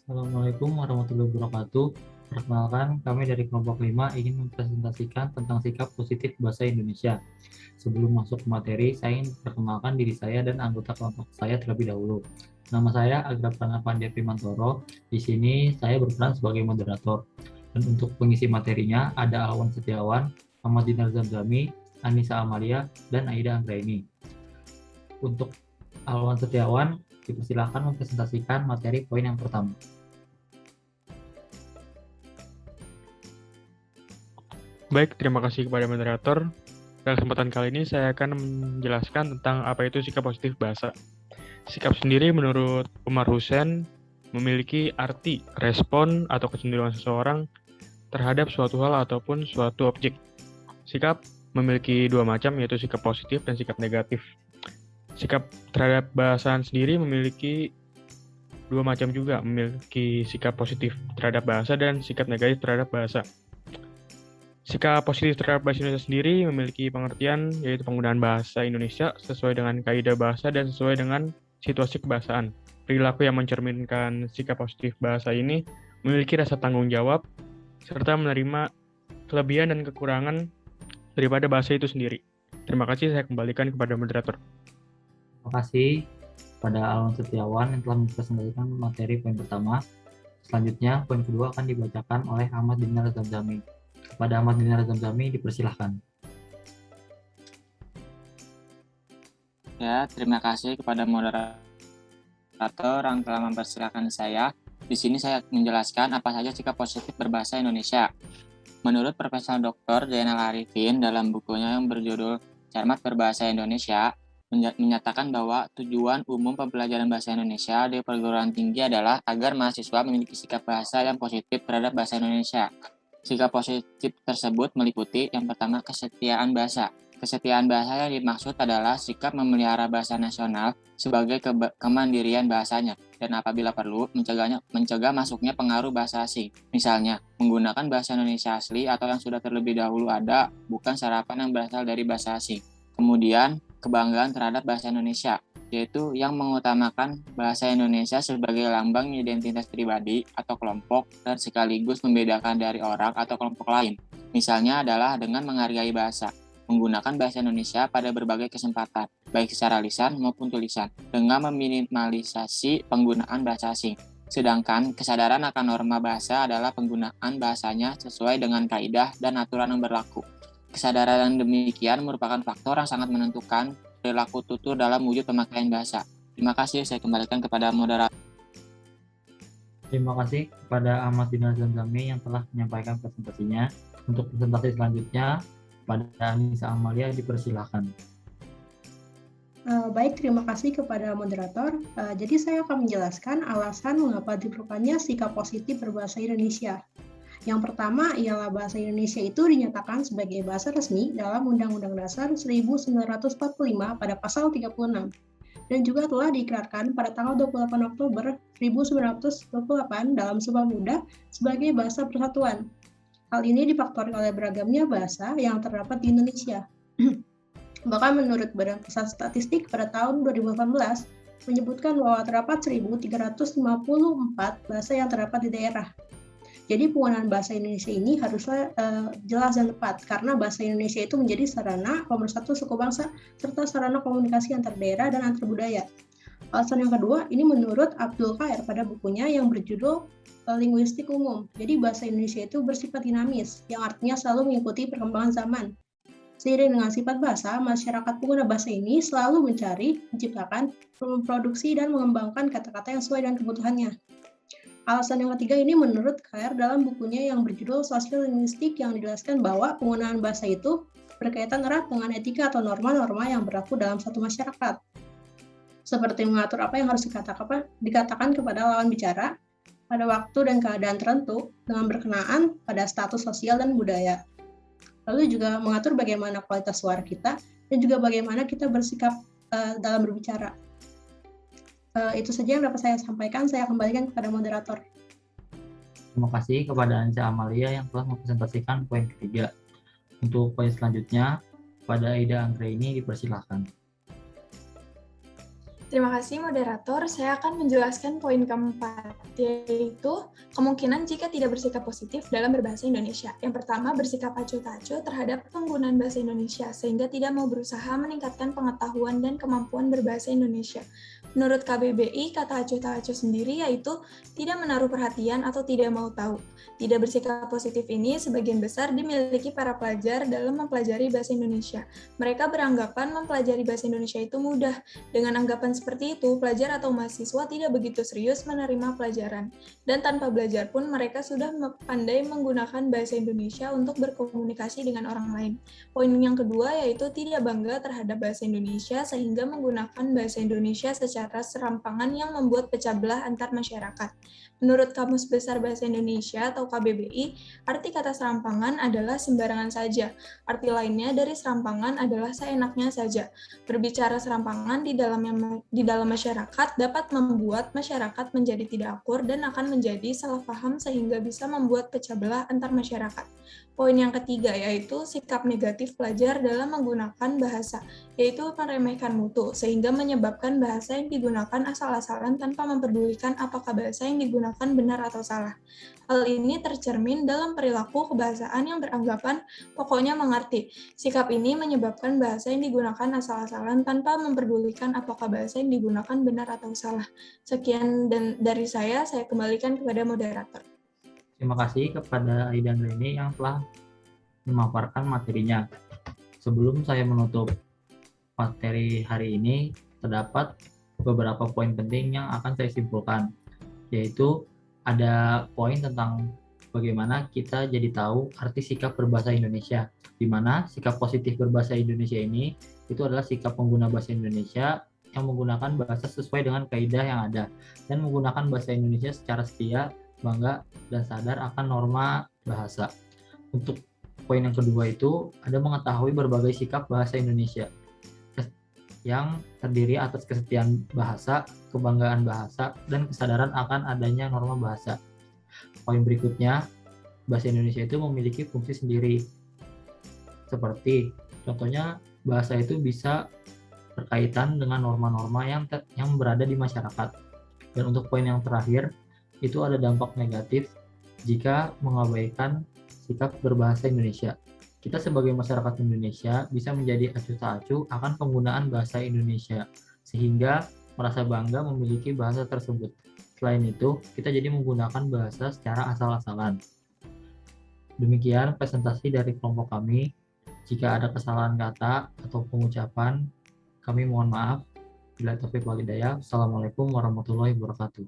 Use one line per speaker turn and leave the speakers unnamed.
Assalamualaikum warahmatullahi wabarakatuh. Perkenalkan, kami dari kelompok 5 ingin mempresentasikan tentang sikap positif bahasa Indonesia. Sebelum masuk ke materi, saya ingin perkenalkan diri saya dan anggota kelompok saya terlebih dahulu. Nama saya Agra Pranavandya Primantoro. Di sini saya berperan sebagai moderator. Dan untuk pengisi materinya ada Alwan Setiawan, Ahmad Dinar Zamzami, Anissa Amalia, dan Aida Anggraini. Untuk Alwan Setiawan, dipersilakan mempresentasikan materi poin yang pertama.
Baik, terima kasih kepada moderator. Pada kesempatan kali ini saya akan menjelaskan tentang apa itu sikap positif bahasa. Sikap sendiri menurut Umar Hussein memiliki arti respon atau kecenderungan seseorang terhadap suatu hal ataupun suatu objek. Sikap memiliki dua macam, yaitu sikap positif dan sikap negatif. Sikap terhadap bahasaan sendiri memiliki dua macam juga, memiliki sikap positif terhadap bahasa dan sikap negatif terhadap bahasa. Sikap positif terhadap bahasa Indonesia sendiri memiliki pengertian yaitu penggunaan bahasa Indonesia sesuai dengan kaidah bahasa dan sesuai dengan situasi kebahasaan. Perilaku yang mencerminkan sikap positif bahasa ini memiliki rasa tanggung jawab serta menerima kelebihan dan kekurangan daripada bahasa itu sendiri. Terima kasih, saya kembalikan kepada moderator.
Terima kasih pada Alwan Setiawan yang telah mempresentasikan materi poin pertama. Selanjutnya, poin kedua akan dibacakan oleh Ahmad Dinar Zamzami. Kepada Ahmad Dinar Zamzami, dipersilahkan.
Ya, terima kasih kepada moderator yang telah mempersilahkan saya. Di sini saya menjelaskan apa saja sikap positif berbahasa Indonesia. Menurut Profesor Dr. Zainal Arifin dalam bukunya yang berjudul Cermat Berbahasa Indonesia, menyatakan bahwa tujuan umum pembelajaran bahasa Indonesia di perguruan tinggi adalah agar mahasiswa memiliki sikap bahasa yang positif terhadap bahasa Indonesia. Sikap positif tersebut meliputi yang pertama kesetiaan bahasa. Kesetiaan bahasa yang dimaksud adalah sikap memelihara bahasa nasional sebagai kemandirian bahasanya dan apabila perlu mencegah masuknya pengaruh bahasa asing. Misalnya, menggunakan bahasa Indonesia asli atau yang sudah terlebih dahulu ada, bukan sarapan yang berasal dari bahasa asing. Kemudian, kebanggaan terhadap bahasa Indonesia, yaitu yang mengutamakan bahasa Indonesia sebagai lambang identitas pribadi atau kelompok dan sekaligus membedakan dari orang atau kelompok lain. Misalnya adalah dengan menghargai bahasa, menggunakan bahasa Indonesia pada berbagai kesempatan, baik secara lisan maupun tulisan, dengan meminimalisasi penggunaan bahasa asing. Sedangkan kesadaran akan norma bahasa adalah penggunaan bahasanya sesuai dengan kaidah dan aturan yang berlaku. Kesadaran demikian merupakan faktor yang sangat menentukan perilaku tutur dalam wujud pemakaian bahasa. Terima kasih, saya kembalikan kepada moderator.
Terima kasih kepada Ahmad Dinar Zamzami yang telah menyampaikan presentasinya. Untuk presentasi selanjutnya, pada Anissa Amalia, dipersilahkan.
Baik, terima kasih kepada moderator. Jadi saya akan menjelaskan alasan mengapa diperlukannya sikap positif berbahasa Indonesia. Yang pertama ialah bahasa Indonesia itu dinyatakan sebagai bahasa resmi dalam Undang-Undang Dasar 1945 pada pasal 36 dan juga telah diikrarkan pada tanggal 28 Oktober 1928 dalam Sumpah Pemuda sebagai bahasa persatuan. Hal ini difaktori oleh beragamnya bahasa yang terdapat di Indonesia. Bahkan menurut Badan Pusat Statistik pada tahun 2018 menyebutkan bahwa terdapat 1.354 bahasa yang terdapat di daerah. Jadi penggunaan bahasa Indonesia ini haruslah jelas dan tepat karena bahasa Indonesia itu menjadi sarana pemersatu suku bangsa serta sarana komunikasi antar daerah dan antar budaya. Alasan yang kedua, ini menurut Abdul Qair pada bukunya yang berjudul Linguistik Umum. Jadi bahasa Indonesia itu bersifat dinamis, yang artinya selalu mengikuti perkembangan zaman. Seiring dengan sifat bahasa, masyarakat pengguna bahasa ini selalu mencari, menciptakan, memproduksi, dan mengembangkan kata-kata yang sesuai dengan kebutuhannya. Alasan yang ketiga ini menurut Qair dalam bukunya yang berjudul Sosial Linguistik yang dijelaskan bahwa penggunaan bahasa itu berkaitan erat dengan etika atau norma-norma yang berlaku dalam satu masyarakat. Seperti mengatur apa yang harus dikatakan kepada lawan bicara pada waktu dan keadaan tertentu dengan berkenaan pada status sosial dan budaya. Lalu juga mengatur bagaimana kualitas suara kita dan juga bagaimana kita bersikap dalam berbicara. Itu saja yang dapat saya sampaikan. Saya kembalikan kepada moderator.
Terima kasih kepada Anissa Amalia yang telah mempresentasikan poin ketiga. Untuk poin selanjutnya, pada Aida Anggraini, dipersilahkan.
Terima kasih moderator. Saya akan menjelaskan poin keempat, yaitu kemungkinan jika tidak bersikap positif dalam berbahasa Indonesia. Yang pertama, bersikap acuh tak acuh terhadap penggunaan bahasa Indonesia, sehingga tidak mau berusaha meningkatkan pengetahuan dan kemampuan berbahasa Indonesia. Menurut KBBI, kata acuh tak acuh sendiri yaitu tidak menaruh perhatian atau tidak mau tahu. Tidak bersikap positif ini sebagian besar dimiliki para pelajar dalam mempelajari bahasa Indonesia. Mereka beranggapan mempelajari bahasa Indonesia itu mudah. Dengan anggapan seperti itu, pelajar atau mahasiswa tidak begitu serius menerima pelajaran. Dan tanpa belajar pun mereka sudah pandai menggunakan bahasa Indonesia untuk berkomunikasi dengan orang lain. Poin yang kedua yaitu tidak bangga terhadap bahasa Indonesia sehingga menggunakan bahasa Indonesia secara serampangan yang membuat pecah belah antar masyarakat. Menurut Kamus Besar Bahasa Indonesia atau KBBI, arti kata serampangan adalah sembarangan saja. Arti lainnya dari serampangan adalah seenaknya saja. Berbicara serampangan di dalam masyarakat dapat membuat masyarakat menjadi tidak akur dan akan menjadi salah paham sehingga bisa membuat pecah belah antar masyarakat. Poin yang ketiga yaitu sikap negatif pelajar dalam menggunakan bahasa, yaitu meremehkan mutu, sehingga menyebabkan bahasa yang digunakan asal-asalan tanpa mempedulikan apakah bahasa yang digunakan benar atau salah. Hal ini tercermin dalam perilaku kebahasaan yang beranggapan pokoknya mengerti. Sikap ini menyebabkan bahasa yang digunakan asal-asalan tanpa memperdulikan apakah bahasa yang digunakan benar atau salah. Sekian dari saya kembalikan kepada moderator.
Terima kasih kepada Aida dan Reni yang telah memaparkan materinya. Sebelum saya menutup materi hari ini, terdapat beberapa poin penting yang akan saya simpulkan, yaitu ada poin tentang bagaimana kita jadi tahu arti sikap berbahasa Indonesia, di mana sikap positif berbahasa Indonesia ini itu adalah sikap pengguna bahasa Indonesia yang menggunakan bahasa sesuai dengan kaidah yang ada dan menggunakan bahasa Indonesia secara setia, bangga, dan sadar akan norma bahasa. Untuk poin yang kedua itu ada mengetahui berbagai sikap bahasa Indonesia yang terdiri atas kesetiaan bahasa, kebanggaan bahasa, dan kesadaran akan adanya norma bahasa. Poin berikutnya, bahasa Indonesia itu memiliki fungsi sendiri. Seperti, contohnya bahasa itu bisa berkaitan dengan norma-norma yang berada di masyarakat. Dan untuk poin yang terakhir, itu ada dampak negatif jika mengabaikan sikap berbahasa Indonesia. Kita sebagai masyarakat Indonesia bisa menjadi acuh tak acuh akan penggunaan bahasa Indonesia, sehingga merasa bangga memiliki bahasa tersebut. Selain itu, kita jadi menggunakan bahasa secara asal-asalan. Demikian presentasi dari kelompok kami. Jika ada kesalahan kata atau pengucapan, kami mohon maaf. Bila taufiq wal hidayah. Assalamualaikum warahmatullahi wabarakatuh.